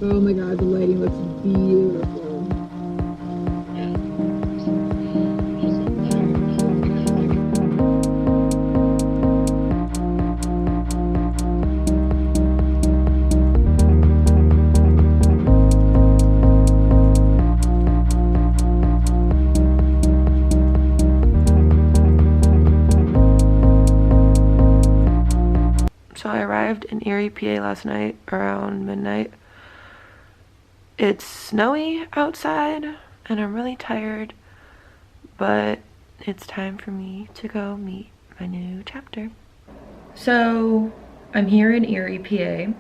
Oh my god, the lighting looks beautiful. So I arrived in Erie, PA last night around midnight. It's snowy outside and I'm really tired, but it's time for me to go meet my new chapter. So I'm here in Erie, PA.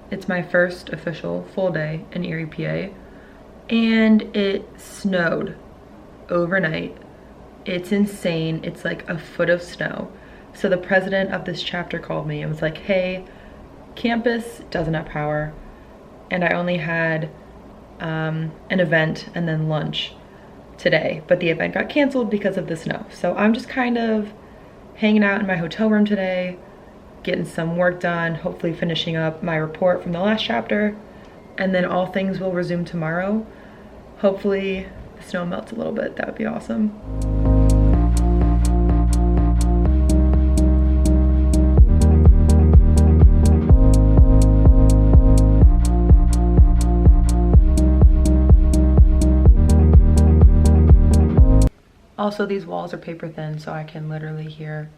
It's my first official full day in Erie, PA, and it snowed overnight. It's insane. It's like a foot of snow. So the president of this chapter called me and was like, hey, campus doesn't have power, and I only had an event and then lunch today, but the event got canceled because of the snow. So I'm just kind of hanging out in my hotel room today, getting some work done, hopefully finishing up my report from the last chapter, and then all things will resume tomorrow. Hopefully the snow melts a little bit. That would be awesome. Also, these walls are paper thin, so I can literally hear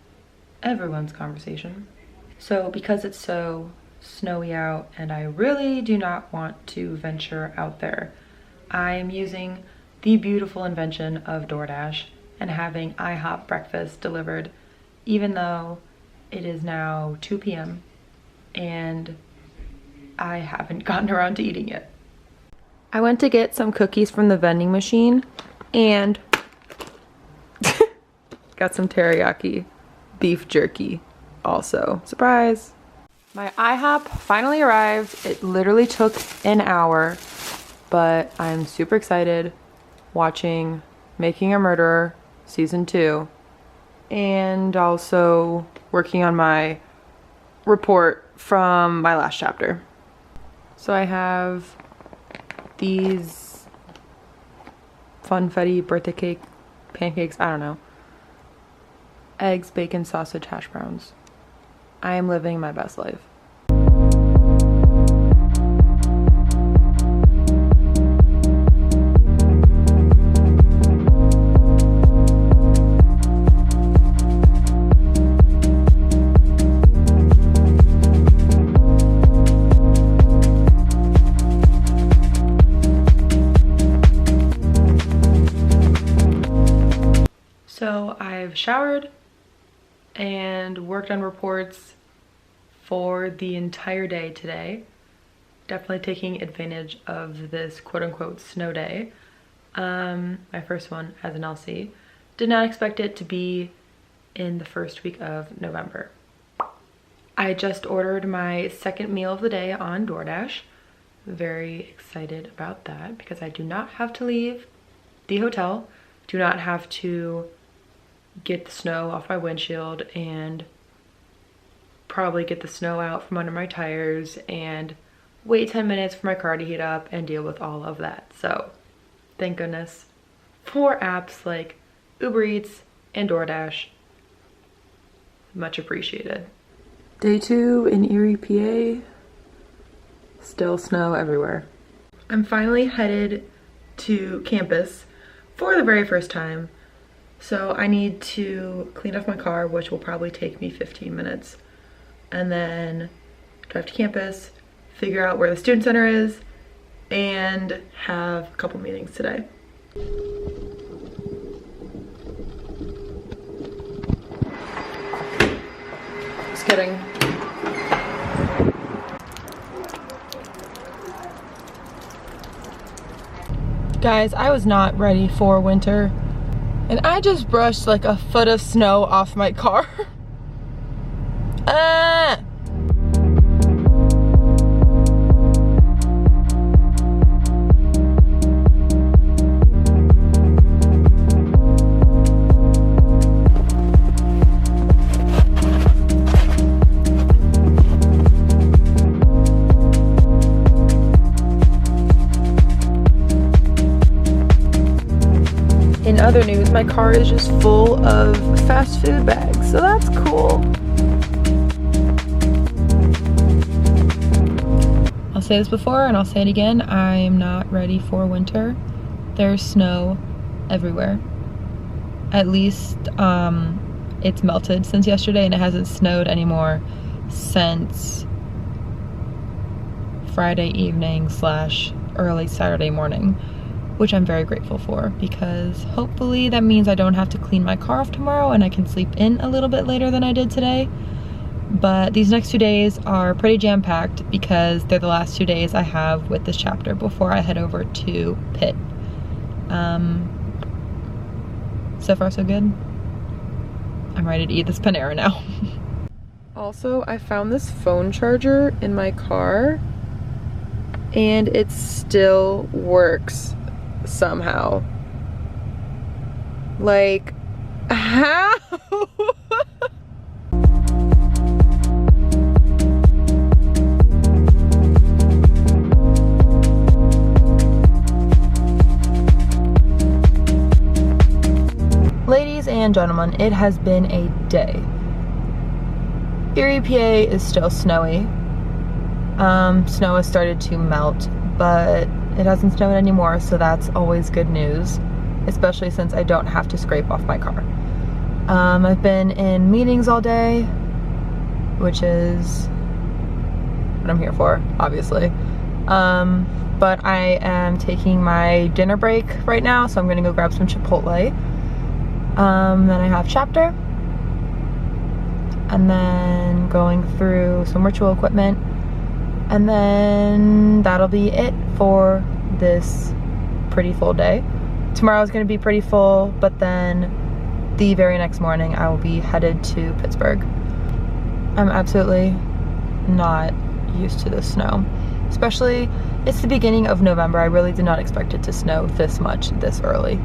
everyone's conversation. So because it's so snowy out and I really do not want to venture out there, I am using the beautiful invention of DoorDash and having IHOP breakfast delivered, even though it is now 2 p.m. and I haven't gotten around to eating it. I went to get some cookies from the vending machine and got some teriyaki beef jerky also. Surprise! My IHOP finally arrived. It literally took an hour, but I'm super excited watching Making a Murderer season 2 and also working on my report from my last chapter. So I have these funfetti birthday cake pancakes, I don't know. Eggs, bacon, sausage, hash browns. I am living my best life. So I've showered and worked on reports for the entire day today. Definitely taking advantage of this quote-unquote snow day. My first one as an LC. Did not expect it to be in the first week of November. I just ordered my second meal of the day on DoorDash. Very excited about that because I do not have to leave the hotel, do not have to get the snow off my windshield and probably get the snow out from under my tires and wait 10 minutes for my car to heat up and deal with all of that. So thank goodness for apps like Uber Eats and DoorDash. Much appreciated. Day 2 in Erie, PA. Still snow everywhere. I'm finally headed to campus for the very first time. So I need to clean off my car, which will probably take me 15 minutes. And then drive to campus, figure out where the student center is, and have a couple meetings today. Just kidding. Guys, I was not ready for winter. And I just brushed like a foot of snow off my car. other news, my car is just full of fast food bags, so that's cool. I'll say this before and I'll say it again, I am not ready for winter. There's snow everywhere. At least it's melted since yesterday, and it hasn't snowed anymore since Friday evening / early Saturday morning, which I'm very grateful for, because hopefully that means I don't have to clean my car off tomorrow and I can sleep in a little bit later than I did today. But these next 2 days are pretty jam-packed because they're the last 2 days I have with this chapter before I head over to Pitt. So far so good. I'm ready to eat this Panera now. Also, I found this phone charger in my car and it still works somehow. Like, how? Ladies and gentlemen, it has been a day. Erie, PA is still snowy. Snow has started to melt, but it hasn't snowed anymore, so that's always good news, especially since I don't have to scrape off my car. I've been in meetings all day, which is what I'm here for, obviously. But I am taking my dinner break right now, so I'm gonna go grab some Chipotle. Then I have chapter, and then going through some ritual equipment, and then that'll be it for this pretty full day. Tomorrow's gonna be pretty full, but then the very next morning I will be headed to Pittsburgh. I'm absolutely not used to this snow, especially it's the beginning of November. I really did not expect it to snow this much this early.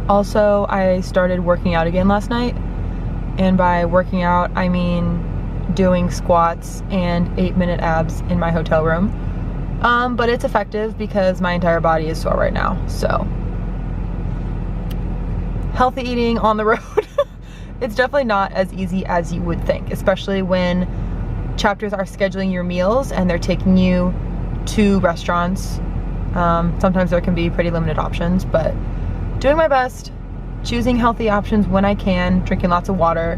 Also, I started working out again last night, and by working out I mean doing squats and 8-minute abs in my hotel room. But it's effective because my entire body is sore right now, so healthy eating on the road. It's definitely not as easy as you would think, especially when chapters are scheduling your meals and they're taking you to restaurants. Sometimes there can be pretty limited options, but doing my best, choosing healthy options when I can, drinking lots of water,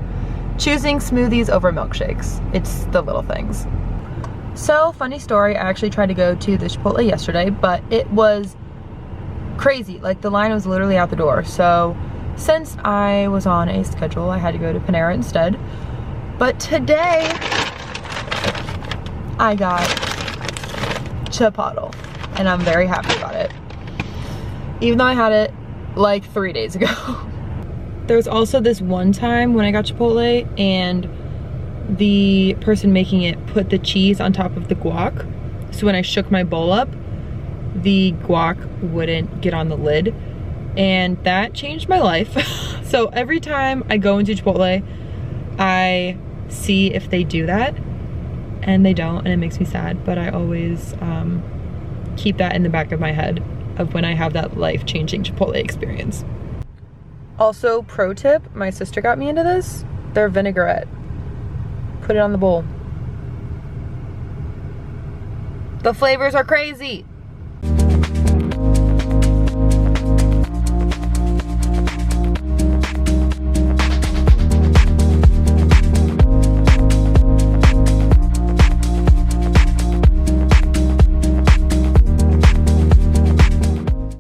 choosing smoothies over milkshakes. It's the little things. So, funny story, I actually tried to go to the Chipotle yesterday, but it was crazy. Like, the line was literally out the door. So, since I was on a schedule, I had to go to Panera instead. But today, I got Chipotle, and I'm very happy about it. Even though I had it like 3 days ago. There's also this one time when I got Chipotle and the person making it put the cheese on top of the guac. So when I shook my bowl up, the guac wouldn't get on the lid, and that changed my life. So every time I go into Chipotle, I see if they do that, and they don't, and it makes me sad, but I always keep that in the back of my head of when I have that life-changing Chipotle experience. Also, pro tip, my sister got me into this. They're vinaigrette. Put it on the bowl. The flavors are crazy.